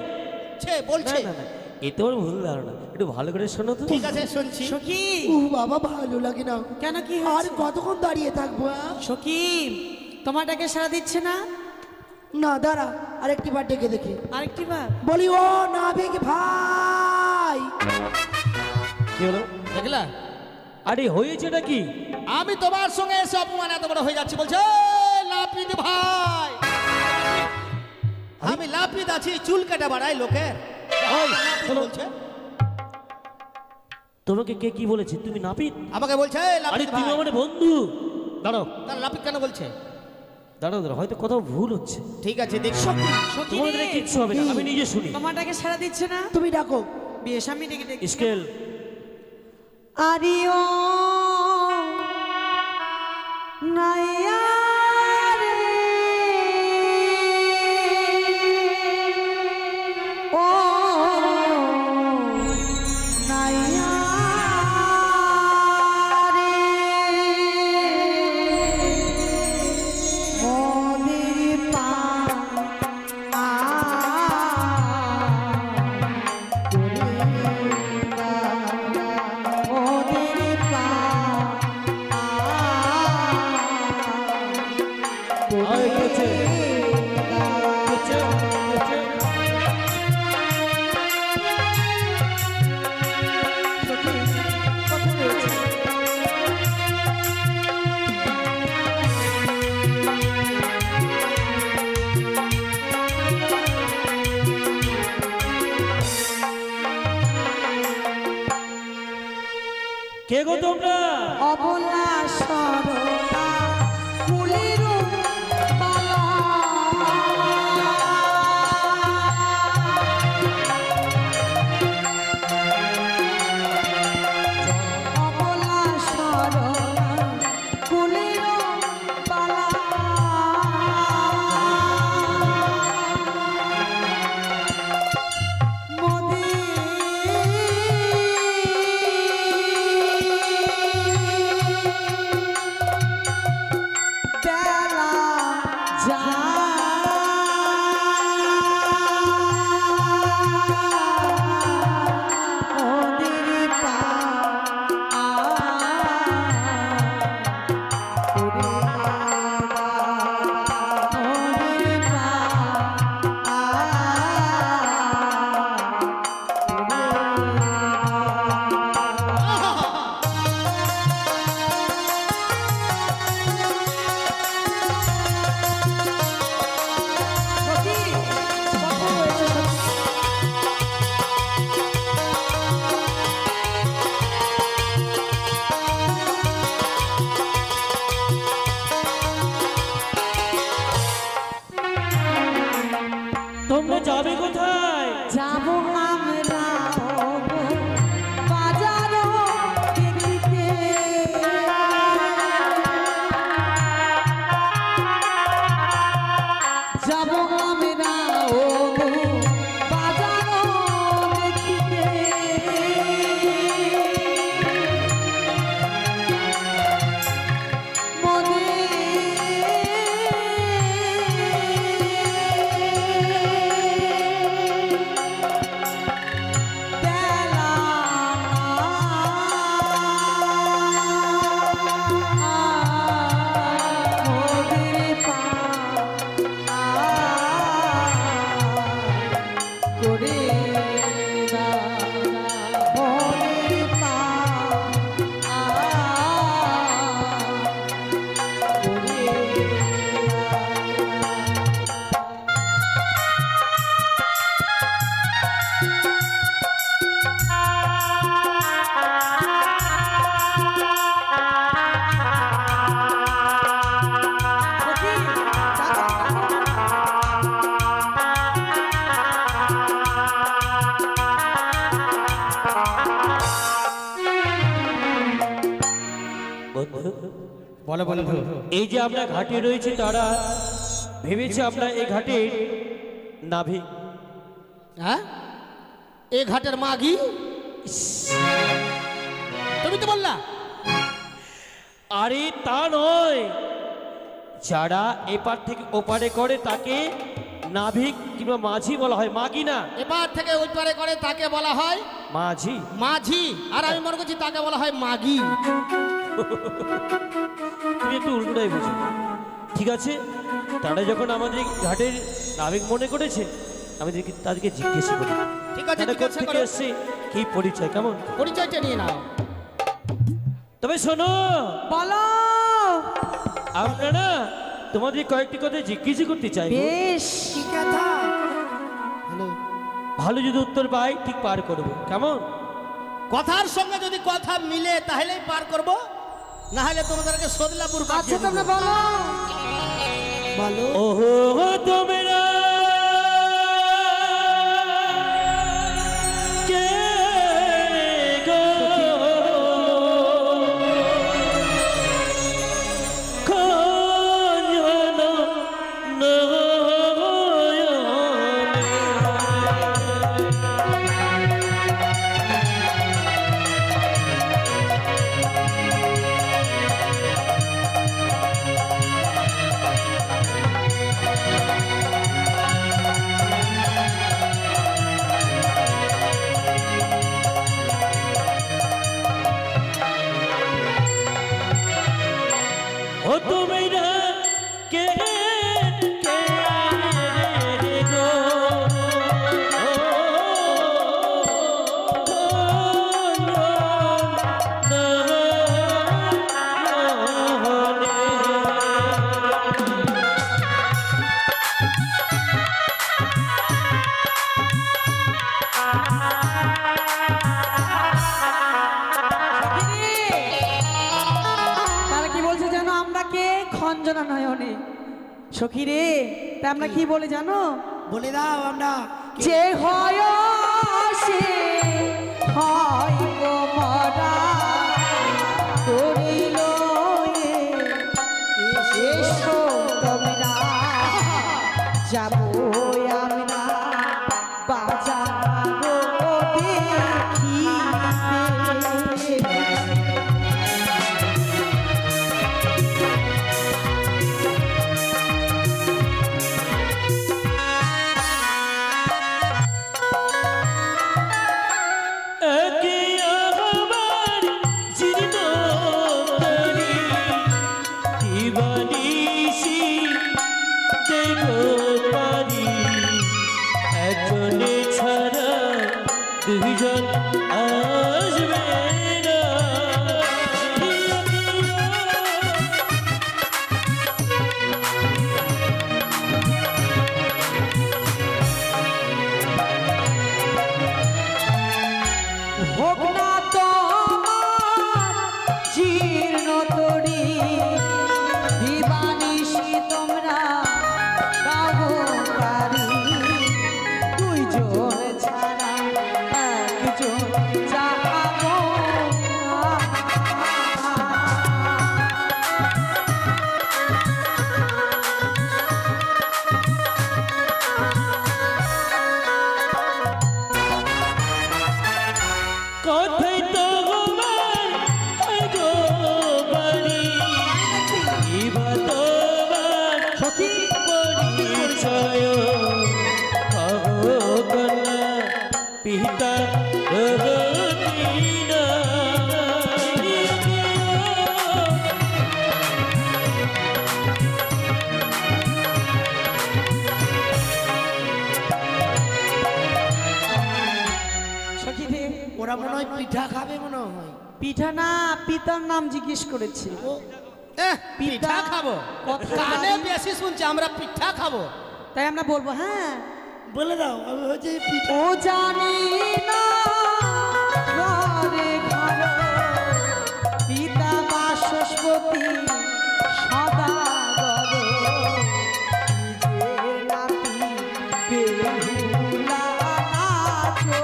বলছে না না না, এ তো আমার ভুল ধারণা, একটু ভালো করে শোনো তো। ঠিক আছে শুনছি। সখী, ও বাবা ভালো লাগে না। কেন কি আর হয়েছে? কতক্ষণ দাঁড়িয়ে থাকবো? সখী, তোমার ডাকে সাড়া দিচ্ছে না? না দাঁড়া, আরেকটি বার ডেকে দেখি। আরেকটি বার বলি ও নাবিক ভাই। কি হলো? দেখলা, আরে হয়েছেটা কি? আমি তোমার সঙ্গে এসে অপমান এত বড় হয়ে যাচ্ছে, বলছে এই লাপিত ভাই। আমি লাপিত আছি, চুল কাটা বাড়াই লোকের। ওই, লাপিত শোনো। বলছে, তোমাকে কে কি বলেছে? তুমি নাপিত? আমাকে বলছে এই আরে লাপিত তুমি ভাই। আমার বন্ধু। দাঁড়াও তাহলে লাপিত কেন বলছে? দাঁড়াও দাঁড়াও, হয়তো কোথাও ভুল হচ্ছে। ঠিক আছে দেখি। সখী তোমাদের রে, কিচ্ছু হবে না, আমি নিজে শুনি। তোমার ডাকে সাড়া দিচ্ছে না? তুমি ডাকো। বেশ, আমি ডেকে ডেকে স্কেল। আরিও নাইয়া রে, ও নাইয়া রে, মোদের পা মোদের পা ওই, কেছে, কেছে, কেছে। কথা বলছি। কে গো তোমরা? অবলা সরলা ফুলের মালা, অবলা সরলা ফুলের মালা, মোদের বন্ধু, বলো বন্ধু। এই যে আমরা ঘাটে রয়েছে তারা ভেবেছে আমরা এই ঘাটের নাভিক। হ্যাঁ, এ ঘাটের মাগি তুমি তো বললা। আরে তা নয়, যারা এপার থেকে ওপারে করে তাকে নাভিক কিংবা মাঝি বলা হয়, মাগি না। এপার থেকে ওই পারে করে তাকে বলা হয় মাঝি। মাঝি, আর আমি মনে করছি তাকে বলা হয় মাগি। তুমি একটু উল্টোটাই বুঝো। ঠিক আছে, তারা যখন আমাদের ঘাটের নাবিক মনে করেছে, আমি তাদেরকে জিজ্ঞেস করি ঠিক আছে, তারা জিজ্ঞাসা কোথা করো। থেকে এসছে, কি পরিচয়, কেমন পরিচয়টা নিয়ে নাও। তবে শোনো, বলো। আমরা না তোমাদের কয়েকটি কথা জিজ্ঞেস করতে চাই। বেশ, কি কথা? ভালো যদি উত্তর পাই ঠিক পার করবো, কেমন? কথার সঙ্গে যদি কথা মিলে তাহলেই পার করব, না হলে তোমাদেরকে সদলাপুর আচ্ছা পাঠিয়ে তোমরা দেব। বলো। বলো। ওহো তোমরা কে গো, খঞ্জন ও তোমরা কে কে গো, তারা কি বলছে জানো? আমরা কে? খঞ্জনা নয়নে। সখী রে, তা আমরা কি বলে জানো? বলে দাও আমরা যে হয় সে হয় গো মরা, করিল এসো তোমরা, যাবো আমরা বাজারো দেখিতে। একে আমার জীর্ণ তরি দিবানিশি দেখো পারি, একজনে ছাড়া দুইজন আসবে না। হোক না তোমার জীর্ণ তরি, দিবানিশি তোমরা গাবো পারি, দুইজন ছাড়া একজন যাবো না। কথাই তো তোমার গো বাড়ি, ইবা তোমার সখী পরিচয়, কহো কন্যা পিতা রঘুদীনা। সখী রে, ওরা মনে হয় পিঠা খাবে মনে হয়। পিঠা না, পিতার নাম জিজ্ঞেস করেছে। পিঠা খাবো, কথা কানে জানি। বেশি শুনছে আমরা পিঠা খাবো। তাই আমরা বলবো হ্যাঁ। বলে দাও আমি হচ্ছে পিঠা। ও জানি না ঘরে ঘরে পিতা বাসস্পতি সদা গর, নিজের নাতি বেহুলা নাচো।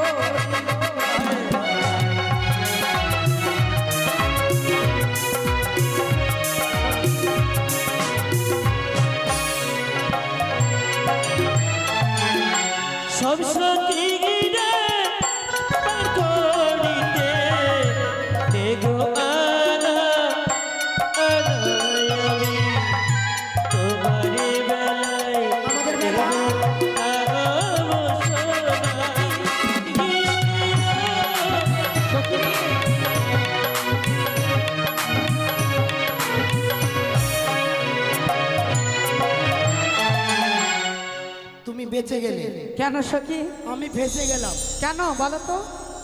বেঁচে গেলে। কেন সখী? আমি ফেঁসে গেলাম। কেন বলো তো?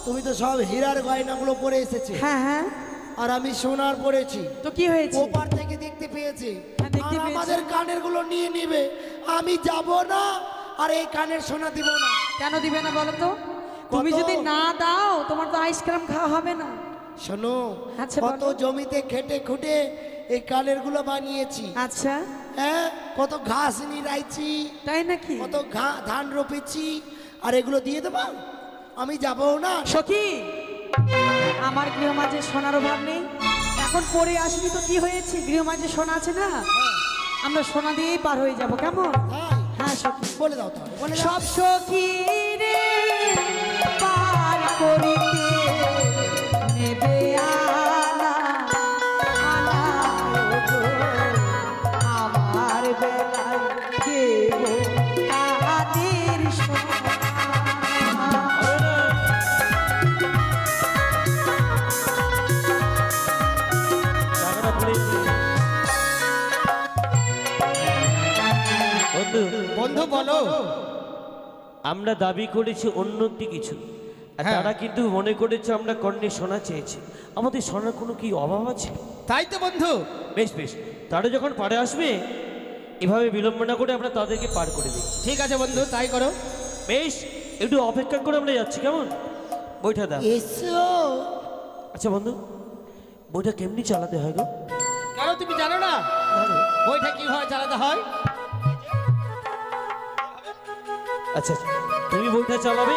তুমি তো সব হীরার গয়নাগুলো পরে এসেছে, হ্যাঁ হ্যাঁ, আর আমি সোনার পরেছি। তো কি হয়েছে? ওপার থেকে দেখতে পেয়েছি, হ্যাঁ, দেখতে আর পেয়েছি। আমাদের কানের গুলো নিয়ে নিবে। আমি যাব না, আর এই কানের সোনা দিব না। কেন দিবে না বলো তো? তুমি কত? যদি না দাও তোমার তো আইসক্রিম খাওয়া হবে না। শোনো, আচ্ছা, কত বলো। জমিতে খেটে খুটে এই কানের গুলো বানিয়েছি। আচ্ছা, হ্যাঁ, কত ঘাস নিরাইছি, তাই নাকি? কত ধান রোপেছি, আর এগুলো দিয়ে দেবো? আমি যাবো না। সখী, আমার গৃহমাঝে সোনার অভাব নেই। এখন পরে আসবি তো কি হয়েছে, গৃহমাঝে সোনা আছে না, আমরা সোনা দিয়েই পার হয়ে যাব। কেমন? তাই? হ্যাঁ সখী, বলে দাও তাহলে, বলে দাও। সব সখী রে পার করিতে নেবে আনা, আনা গো, আমার বেলায় দেব তাদের সোনা। টাকাটা ভুলে গেছি। বন্ধু, বন্ধু বলো। আমরা দাবি করেছি অন্যটি কিছু, আর হ্যাঁ। তারা কিন্তু মনে করেছে আমরা কর্ণে সোনা চেয়েছি। আমাদের সোনার কোনো কি অভাব আছে? তাই তো বন্ধু। বেশ বেশ, তারা যখন পারে আসবে এভাবে বিলম্ব না করে আমরা তাদেরকে পার করে দিই। ঠিক আছে বন্ধু, তাই করো। বেশ, একটু অপেক্ষা করে আমরা যাচ্ছি। কেমন? বইটা দাও। এসো। আচ্ছা বন্ধু, বইটা কেমনি চালাতে হয় গো? কেন তুমি জানো না বইটা কিভাবে চালাতে হয়? আচ্ছা, তুমি বইটা চালাবে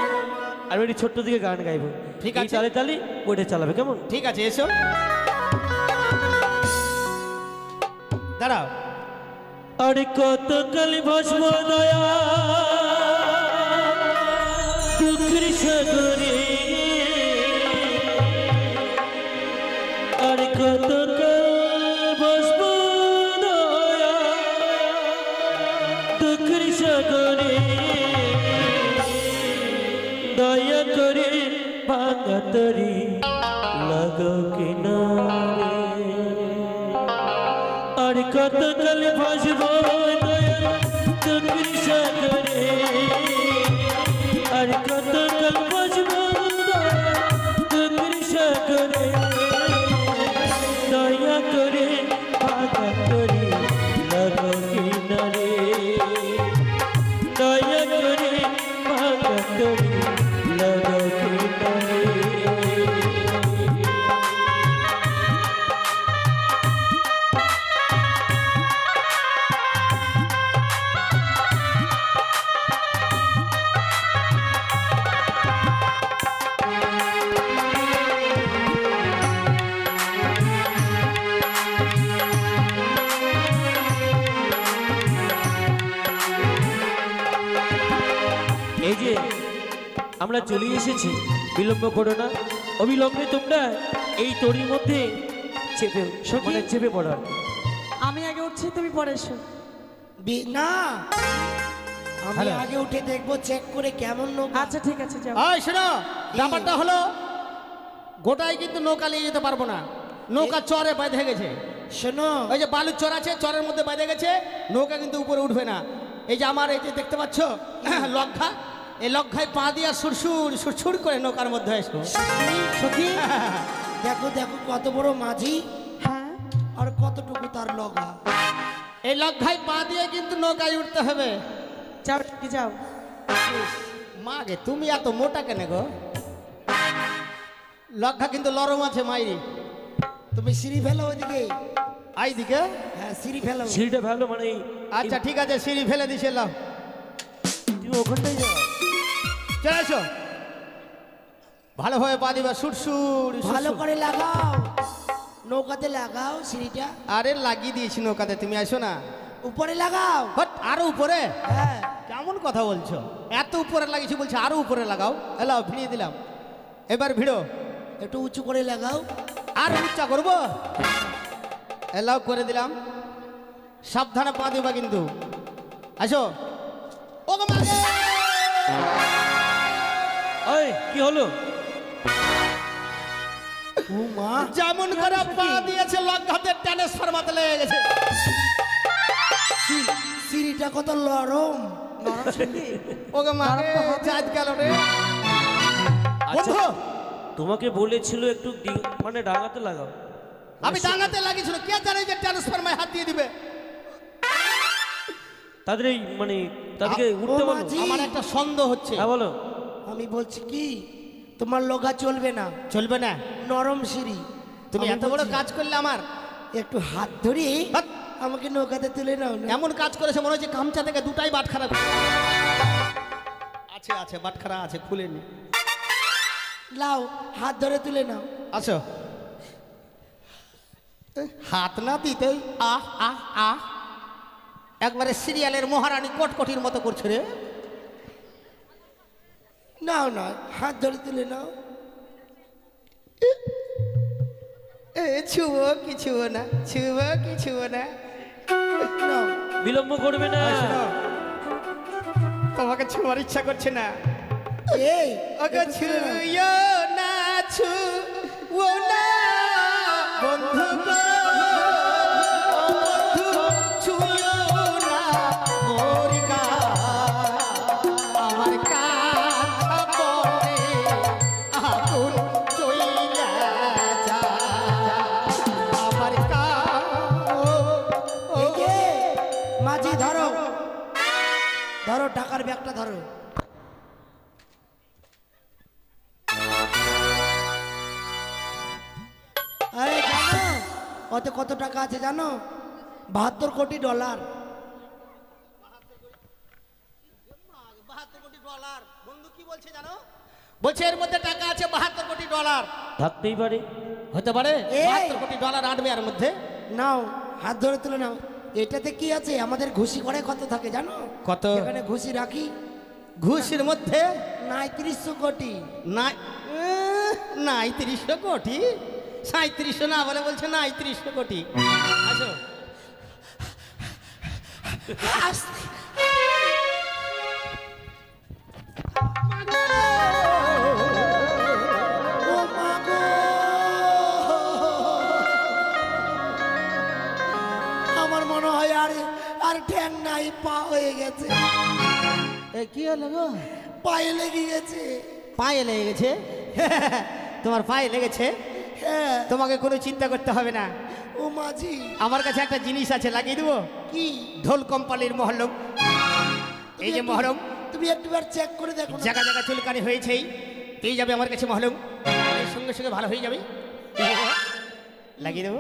আর একটি ছোট্ট দিকে গান গাইবো। ঠিক এই আছে। তালে তালে বইটা চালাবে। কেমন? ঠিক আছে, এসো। দাঁড়াও। আর কত কালি ভস্ম দয়া দুঃখের সাগরে, আর কত কাল ভস্ম দয়া দুঃখের সাগরে, দয়া করে ভাঙাতরি লাগাও কিনারে। আর কত কাল ভাসব দয়া দুঃখের সাগরে, আর কত কাল ভাসব দয়া দুঃখের সাগরে, দয়া করে ভাঙা করে লাগাও কিনারে, দয়া করে ভাঙা করে লাগাও কিনারে। এই যে আমরা চলে এসেছি, বিলম্ব করো না। অবিলম্বে তোমরা এই তরির মধ্যে চেপে মানে চেপে পড়ো। আমি আগে উঠছি, তুমি পরে এসো। না, আমি হ্যালো। আগে উঠে দেখবো, চেক করে কেমন নৌকা। আচ্ছা ঠিক আছে, যাও। এই শোনো, ব্যাপারটা হলো গোটাই কিন্তু নৌকা নিয়ে যেতে পারবো না। নৌকা চরে বেঁধে গেছে। শোনো, ওই যে বালুর চর আছে, চরের মধ্যে বেঁধে গেছে, নৌকা কিন্তু উপরে উঠবে না। এই যে আমার এই যে দেখতে পাচ্ছ লক্ষা, এই লক্ষায় পা দিয়া সুরসুর সুরসুর করে নৌকার মধ্যে এসো। সখী, দেখো দেখো কত বড় মাঝি, হ্যাঁ আর কতটুকু তার লগা। এই লক্ষায় পা দিয়ে কিন্তু নৌকায় উঠতে হবে। যাও সখী, যাও। মা গে, তুমি এত মোটা কেন গো? লক্ষা কিন্তু লরম আছে মাইরি। তুমি সিঁড়ি ফেলো ওইদিকে। আই দিকে। হ্যাঁ, সিঁড়ি ফেলো। সিঁড়িটা ভালো মানে আচ্ছা ঠিক আছে, সিঁড়ি ফেলে দিছে। লাও, তুমি ওখানটাই যাও। চলে এসো। ভালোভাবে পা দিবা, সুরসুর ভালো সুরসুর। করে লাগাও, নৌকাতে লাগাও সিঁড়িটা। আরে লাগিয়ে দিয়েছি নৌকাতে, তুমি আসো না। উপরে লাগাও। হট, আরো উপরে? হ্যাঁ, কেমন কথা বলছো? এত উপরে লাগিয়েছি বলছি আরো উপরে লাগাও। এলাও, ভিড়িয়ে দিলাম। এবার ভিড়ো। একটু উঁচু করে লাগাও। আর উচ্চা করবো? এলাও করে দিলাম। সাবধানে পা দিবা কিন্তু। আসো। ও গো মা গে! ওই কি হলো? ও মা, যেমন করে পা দিয়েছে লজ্জাতে ট্রান্সফরমাতে লেগে গেছে। সিঁড়িটা কত নরম। নরম সিন্ধি ওকে মাকে নরম তো হবে। জাত গেল রে আচ্ছা, বন্ধু তোমাকে বলেছিল একটু মানে ডাঙাতে লাগাও। আমি ডাঙাতে লাগিয়েছিল কে জানে যে ট্রান্সফরমায় হাত দিয়ে দিবে তাদের এই মানে তাদেরকে ও উঠতে বলো। মাঝি। আমার একটা সন্দেহ হচ্ছে হ্যাঁ বলো। আমি বলছি কি তোমার লগা চলবে না, চলবে না নরম সিঁড়ি। তুমি আমি এত বড় বলছি, কাজ করলে আমার একটু হাত ধরে হাত। আমাকে নৌকাতে তুলে নাও না। এমন কাজ করেছে মনে হচ্ছে গামছা থেকে দুটাই বাটখারা আছে আছে বাটখারা আছে খুলেনি লাও হাত ধরে তুলে নাও। আচ্ছা হাত না দিতেই আহ আহ আহ একবারে সিরিয়ালের মহারানী কটকটির মতো করছে রে নাও না হাত ধরে তুলে নাও। ছুবো কি ছুবো না ছুবো কি ছুবো না নাও। বিলম্ব করবে না। তোমাকে ছোঁয়ার ইচ্ছা করছে না এই ওকে একটু তুলে নাও। ছুঁয়ো না ছুঁয়ো না বন্ধু গো, বন্ধু ছুঁয়ো না মোর গান, আমার কাঁথা পড়ে আগুন চইলা যায়, আমার এই যে মাঝি ধরো ধরো টাকার ব্যাগটা ধরো। আরে জানো ওতে কত টাকা আছে জানো? 72 কোটি ডলার। 72 কোটি ডলার বন্ধু কি বলছে জানো? বলছে এর মধ্যে টাকা আছে 72 কোটি ডলার। থাকতেই পারে। হতে পারে এই! 72 কোটি ডলার আটবে এর মধ্যে। নাও হাত ধরে তুলে নাও। এটাতে কি আছে? আমাদের ঘুষি করে কত থাকে জানো? কত? এখানে ঘুষি রাখি ঘুষের মধ্যে নাই 300 কোটি। নাই নাই 300 কোটি 3700 না বলে বলছে নাই 300 কোটি। আসো আস্তে। ও মা গো! আমার মনে হয় আর ঠ্যাং নাই, পা হয়ে গেছে, এ কি হলো গো? পায়ে লেগে গেছে। পায়ে লেগে গেছে? তোমার পায়ে লেগেছে? হ্যাঁ। তোমাকে কোনো চিন্তা করতে হবে না, ও মাঝি আমার কাছে একটা জিনিস আছে লাগিয়ে দেবো। কি? ঢোল কোম্পানির মহরম, এই যে মহরম তুমি একবার চেক করে দেখো না। জায়গা জায়গা চুলকানি হয়েছেই পেয়ে যাবে আমার কাছে মহরম, এর সঙ্গে সঙ্গে ভালো হয়ে যাবে। লাগিয়ে দেবো।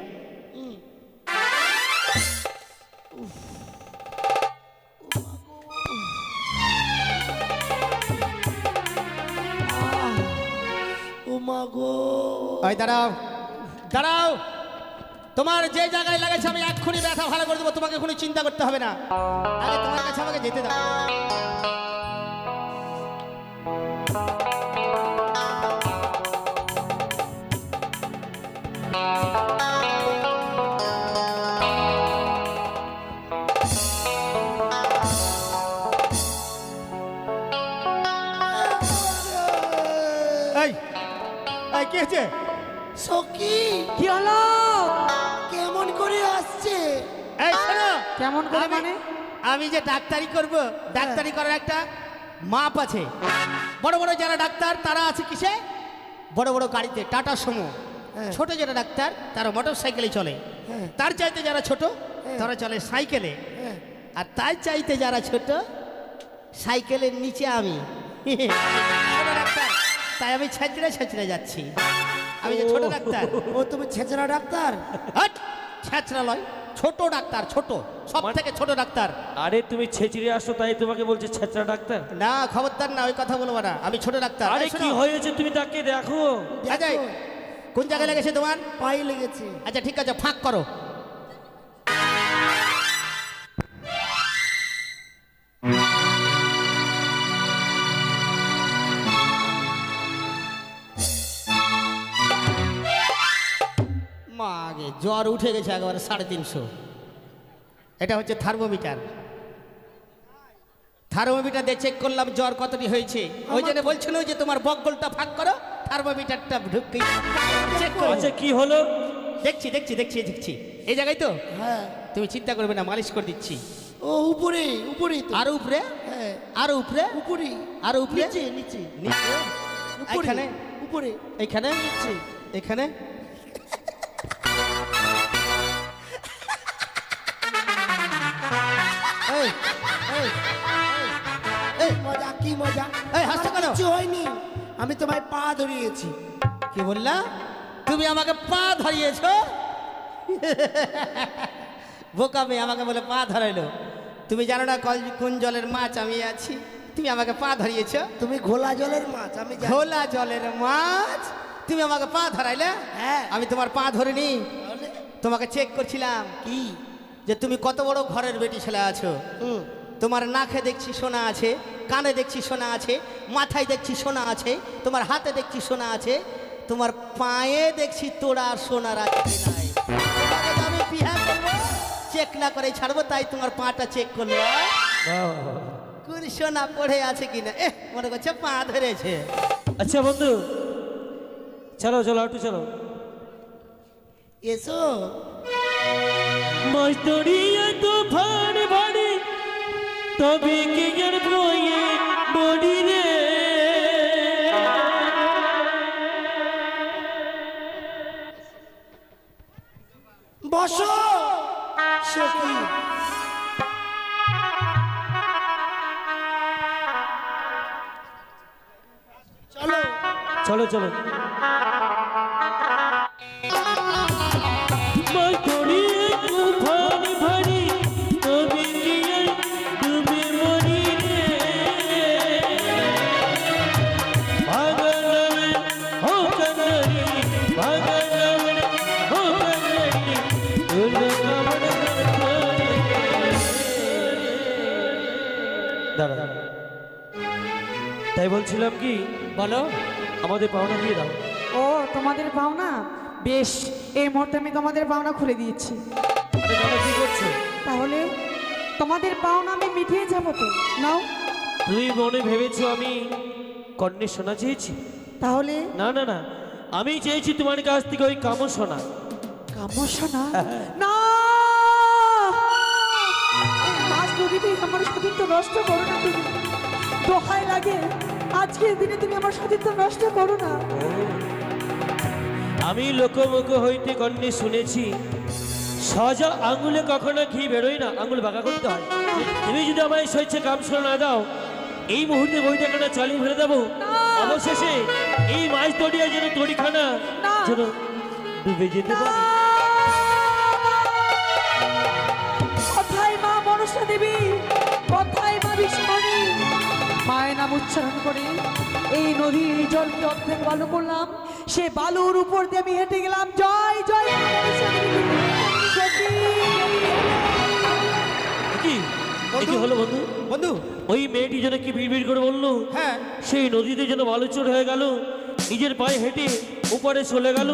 ও মা গো! ওই দাঁড়াও দাঁড়াও, তোমার যে জায়গায় লাগাচ্ছে আমি এক্ষুনি ব্যথা ভালো করে দেবো, তোমাকে কোনো চিন্তা করতে হবে না। আগে তোমার কাছে আমাকে যেতে দাও। এই এই কি হয়েছে? সখী কি হলো? কেমন করে আসছে? এই শোনো, কেমন করে আমি- মানে? আমি যে ডাক্তারি করব, ডাক্তারি করার একটা মাপ আছে। বড় বড় যারা ডাক্তার তারা আছে কিসে? বড় বড় গাড়িতে, টাটা সুমো। হ্যাঁ। ছোট যারা ডাক্তার তারা মোটর সাইকেলে চলে। হ্যাঁ। তার চাইতে যারা ছোট তারা চলে সাইকেলে। হ্যাঁ। আর তার চাইতে যারা ছোট সাইকেলের নিচে আমি ছোট ডাক্তার, তাই আমি ছেঁচড়ে ছেঁচড়ে যাচ্ছি। আমি যে ছোট ডাক্তার। ও তুমি ছেঁচড়া ডাক্তার? হাট! ছেঁচড়া লয়, ছোট ডাক্তার, ছোট, সব থেকে ছোট ডাক্তার। আরে তুমি ছেঁচড়ে আসো তাই তোমাকে বলছে ছেঁচড়া ডাক্তার। না খবরদার না, ওই কথা বলবো না, আমি ছোট ডাক্তার। আরে এই শোনো। কি হয়েছে তুমি তাকে দেখো। আচ্ছা, কোন জায়গায় লেগেছে তোমার? পায়ে লেগেছে। আচ্ছা ঠিক আছে, ফাঁক করো। মা আগে জ্বর উঠে গেছে একেবারে 350। এটা হচ্ছে থার্মোমিটার। থার্মোমিটার দিয়ে চেক করলাম জ্বর কতটি হয়েছে। ওই জন্য বলছিল যে তোমার বকগলটা ফাঁক করো, থার্মোমিটারটা ঢুকিয়ে চেক করো। আচ্ছা কি হলো? দেখছি দেখছি দেখছি দেখছি এই জায়গায় তো। হ্যাঁ। তুমি চিন্তা করবে না, মালিশ করে দিচ্ছি। ও উপরে উপরে তো। আর উপরে? হ্যাঁ আর উপরে উপরে আর উপরে নিচে নিচে নিচে উপরে এখানে উপরে এখানে নিচে এখানে এই এই এই মজা কি মজা এই, হাসছো কেন? কিছু হয়নি আমি তোমায় পা ধরিয়েছি কি বললা তুমি আমাকে পা ধরিয়েছো বোকা মেয়ে আমাকে বলে পা ধরাইলো তুমি জানো না কোন জলের মাছ আমি আছি তুমি আমাকে পা ধরিয়েছো তুমি ঘোলা জলের মাছ আমি জানি। ঘোলা জলের মাছ তুমি আমাকে পা ধরাইলে হ্যাঁ আমি তোমার পা ধরিনি তাহলে? তোমাকে চেক করছিলাম কি যে তুমি কত বড় ঘরের বেটি ছেলে আছো হুম তোমার নাকে দেখছি সোনা আছে কানে দেখছি সোনা আছে মাথায় দেখছি সোনা আছে তোমার হাতে দেখছি সোনা আছে তোমার পায়ে দেখছি তোরা সোনার আছে কি নাই তোমাকে তো আমি বিয়ে করবো চেক না করে ছাড়বো তাই তোমার পাটা চেক করলো কোন সোনা পড়ে আছে কিনা মনে করছে পা ধরেছে আচ্ছা বন্ধু চলো চলো একটু চলো এসো মাছ ধরিয়ে তুফান ভারী তবে কে যার বয়ে বড়ি রে বসো সখী চলো চলো চলো মাছ ধরিয়ে তুফান ভারী তবে কে যার ডুবে মরি রে ভাগলবে হো কন্নড়ি ভাগলবে হো কন্নড়ি দুলো কামড় দাঁড়া তাই বলছিলাম কি বলো আমাদের পাওনা দিয়ে দাও ও তোমাদের পাওনা বেশ এই মুহূর্তে আমি তোমাদের পাওনা খুলে দিয়েছি আরে দাদা কি করছো তাহলে তোমাদের পাওনা আমি মিটিয়ে যাবো তো নাও তুমি মনে ভেবেছো আমি কর্ণের সোনা চেয়েছি তাহলে না না না আমি চেয়েছি তোমার কাছ থেকে ওই কামো সোনা কামসনা না আজ নদীতে আমার সতীত্ব নষ্ট করো না তুমি দোহাই লাগে আজকের দিনে তুমি আমার সতীত্ব নষ্ট করো না আমি লোকমুখ হইতে কর্ণে শুনেছি সজা আঙুলে কখনো ঘি বেরোয় না আঙুল বাঁকা করতে হয় তুমি যদি আমায় স্বেচ্ছা কাম সোনা না দাও এই মুহূর্তে বইটা কেন চালিয়ে ফেলে দেবো অবশেষে এই মাছ তড়িয়া যেন তড়িখানা যেন ডুবে যেতে পারে কোথায় মা মনসা দেবী কোথায় মা বিষ্ণুমণি মায়ের নাম উচ্চারণ করে এই নদীর জলকে অর্ধেক বালু করলাম সে বালুর উপর দিয়ে আমি হেঁটে গেলাম জয় জয় মা মনসা দেবী। সখী। কি কি হলো বন্ধু বন্ধু ওই মেয়েটি যেন কি বিড়বিড় করে বললো হ্যাঁ সেই নদীতে যেন বালুচর হয়ে গেল নিজের পায়ে হেঁটে উপরে চলে গেল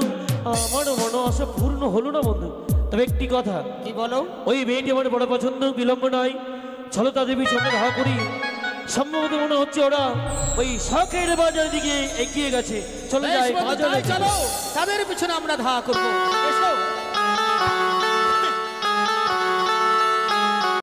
আমার মনে আশা পূর্ণ হলো না বন্ধু তবে একটি কথা কি বলো ওই মেয়েটি আমার বড় পছন্দ বিলম্ব নয় ছলতা দেবী সঙ্গে দেখা করি সম্ভবত মনে হচ্ছে ওরা ওই শখের বাজার দিকে এগিয়ে গেছে চলে বেশ যায় বন্ধু, বাজারে তাই চলো তাদের পিছনে আমরা ধাওয়া করবো এসো